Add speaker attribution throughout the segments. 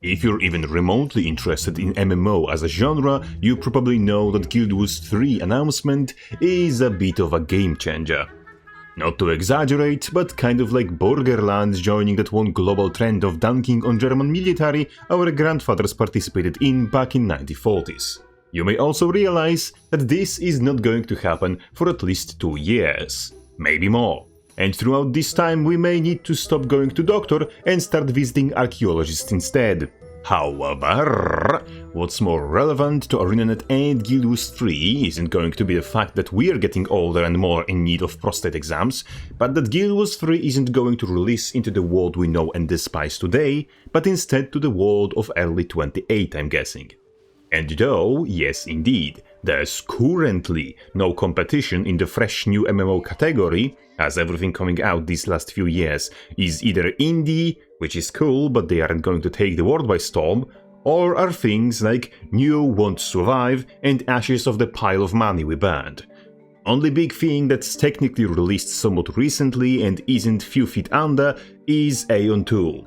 Speaker 1: If you're even remotely interested in MMO as a genre, you probably know that Guild Wars 3 announcement is a bit of a game changer. Not to exaggerate, but kind of like Borderlands joining that one global trend of dunking on German military our grandfathers participated in back in 1940s. You may also realize that this is not going to happen for at least 2 years, maybe more. And throughout this time we may need to stop going to doctor and start visiting archaeologists instead. However, what's more relevant to ArenaNet and Guild Wars 3 isn't going to be the fact that we're getting older and more in need of prostate exams, but that Guild Wars 3 isn't going to release into the world we know and despise today, but instead to the world of early 28, I'm guessing. And though, yes indeed, there's currently no competition in the fresh new MMO category, as everything coming out these last few years is either indie, which is cool but they aren't going to take the world by storm, or are things like New Won't Survive and Ashes of the Pile of Money We Burned. Only big thing that's technically released somewhat recently and isn't few feet under is Aeon 2,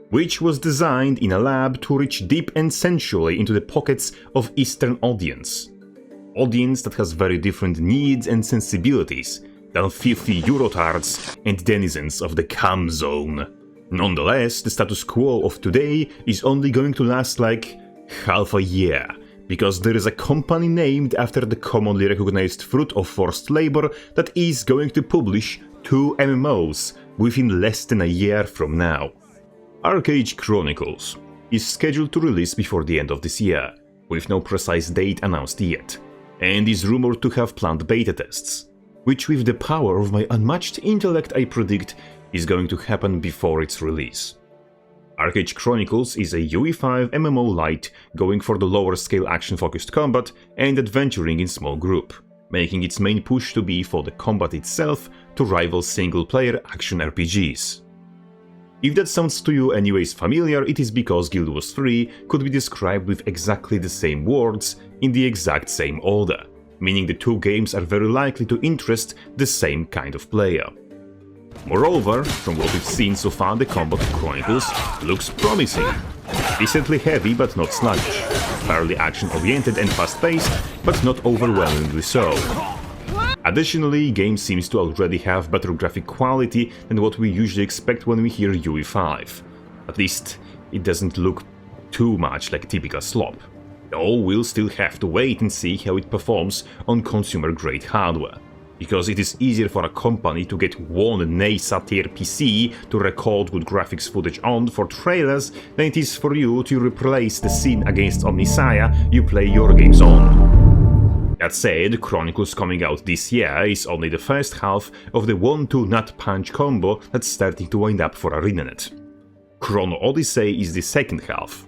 Speaker 1: which was designed in a lab to reach deep and sensually into the pockets of Eastern audience that has very different needs and sensibilities than filthy Eurotards and denizens of the Cam Zone. Nonetheless, the status quo of today is only going to last like half a year, because there is a company named after the commonly recognized fruit of forced labor that is going to publish 2 MMOs within less than a year from now. ArcheAge Chronicles is scheduled to release before the end of this year, with no precise date announced yet, and is rumored to have planned beta tests, which with the power of my unmatched intellect I predict is going to happen before its release. ArcheAge Chronicles is a UE5 MMO light going for the lower scale action focused combat and adventuring in small group, making its main push to be for the combat itself to rival single player action RPGs. If that sounds to you anyways familiar, it is because Guild Wars 3 could be described with exactly the same words in the exact same order, meaning the 2 games are very likely to interest the same kind of player. Moreover, from what we've seen so far, the combat of Chronicles looks promising. Decently heavy but not sluggish, fairly action-oriented and fast-paced, but not overwhelmingly so. Additionally, game seems to already have better graphic quality than what we usually expect when we hear UE5. At least, it doesn't look too much like typical slop. Though we'll still have to wait and see how it performs on consumer-grade hardware, because it is easier for a company to get one NASA tier PC to record good graphics footage on for trailers than it is for you to replace the scene against Omnisaya you play your games on. That said, Chronicles coming out this year is only the first half of the 1-2 nut punch combo that's starting to wind up for ArenaNet. Chrono Odyssey is the second half.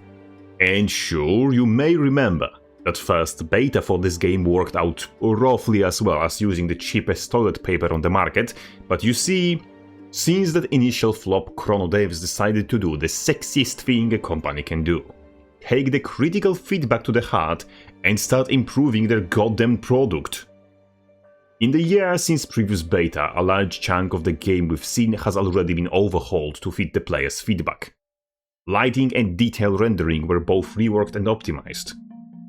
Speaker 1: And sure, you may remember that first beta for this game worked out roughly as well as using the cheapest toilet paper on the market, but you see, since that initial flop, Chrono devs decided to do the sexiest thing a company can do. Take the critical feedback to the heart and start improving their goddamn product. In the year since previous beta, a large chunk of the game we've seen has already been overhauled to fit the player's feedback. Lighting and detail rendering were both reworked and optimized.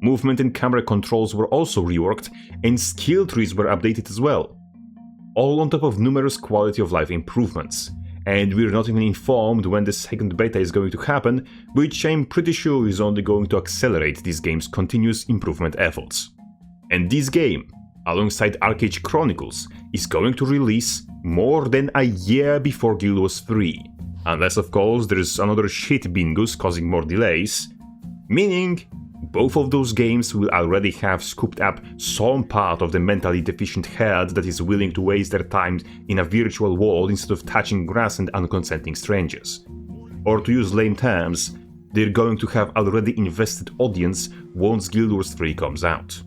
Speaker 1: Movement and camera controls were also reworked, and skill trees were updated as well. All on top of numerous quality of life improvements. And we're not even informed when the second beta is going to happen, which I'm pretty sure is only going to accelerate this game's continuous improvement efforts. And this game, alongside ArcheAge Chronicles, is going to release more than a year before Guild Wars 3, unless of course there's another shit bingus causing more delays, meaning both of those games will already have scooped up some part of the mentally deficient herd that is willing to waste their time in a virtual world instead of touching grass and unconsenting strangers. Or to use lame terms, they're going to have already invested audience once Guild Wars 3 comes out.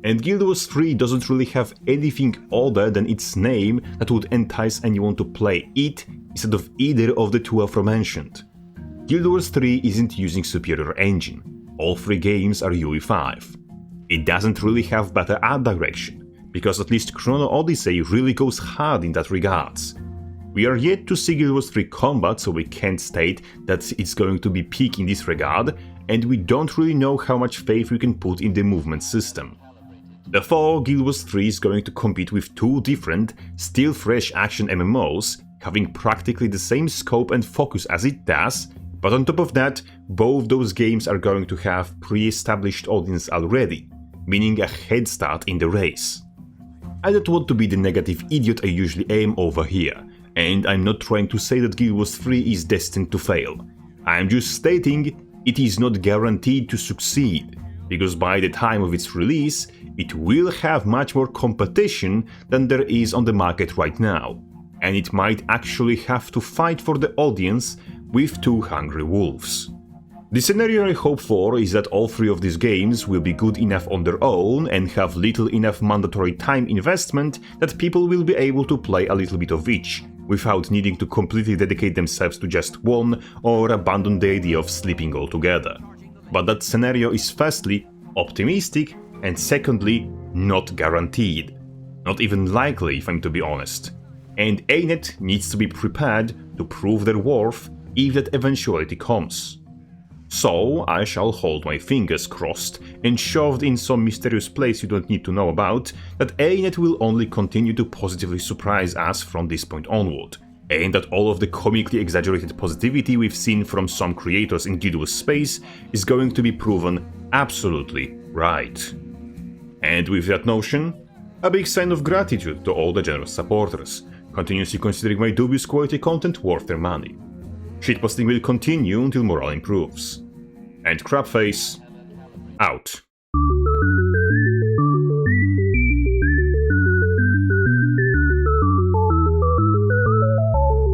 Speaker 1: And Guild Wars 3 doesn't really have anything other than its name that would entice anyone to play it instead of either of the 2 aforementioned. Guild Wars 3 isn't using superior engine. All 3 games are UE5. It doesn't really have better art direction, because at least Chrono Odyssey really goes hard in that regards. We are yet to see Guild Wars 3 combat, so we can't state that it's going to be peak in this regard, and we don't really know how much faith we can put in the movement system. Therefore, Guild Wars 3 is going to compete with two different, still fresh action MMOs, having practically the same scope and focus as it does, but on top of that, both those games are going to have pre-established audience already, meaning a head start in the race. I don't want to be the negative idiot I usually am over here, and I'm not trying to say that Guild Wars 3 is destined to fail. I'm just stating it is not guaranteed to succeed, because by the time of its release, it will have much more competition than there is on the market right now, and it might actually have to fight for the audience with two hungry wolves. The scenario I hope for is that all three of these games will be good enough on their own and have little enough mandatory time investment that people will be able to play a little bit of each, without needing to completely dedicate themselves to just one or abandon the idea of sleeping altogether. But that scenario is firstly optimistic and secondly not guaranteed. Not even likely, if I'm to be honest. And ANET needs to be prepared to prove their worth if that eventuality comes. So I shall hold my fingers crossed and shoved in some mysterious place you don't need to know about that ANET will only continue to positively surprise us from this point onward, and that all of the comically exaggerated positivity we've seen from some creators in Guild Wars space is going to be proven absolutely right. And with that notion, a big sign of gratitude to all the generous supporters, continuously considering my dubious quality content worth their money. Shitposting will continue until morale improves. And Crabface, out.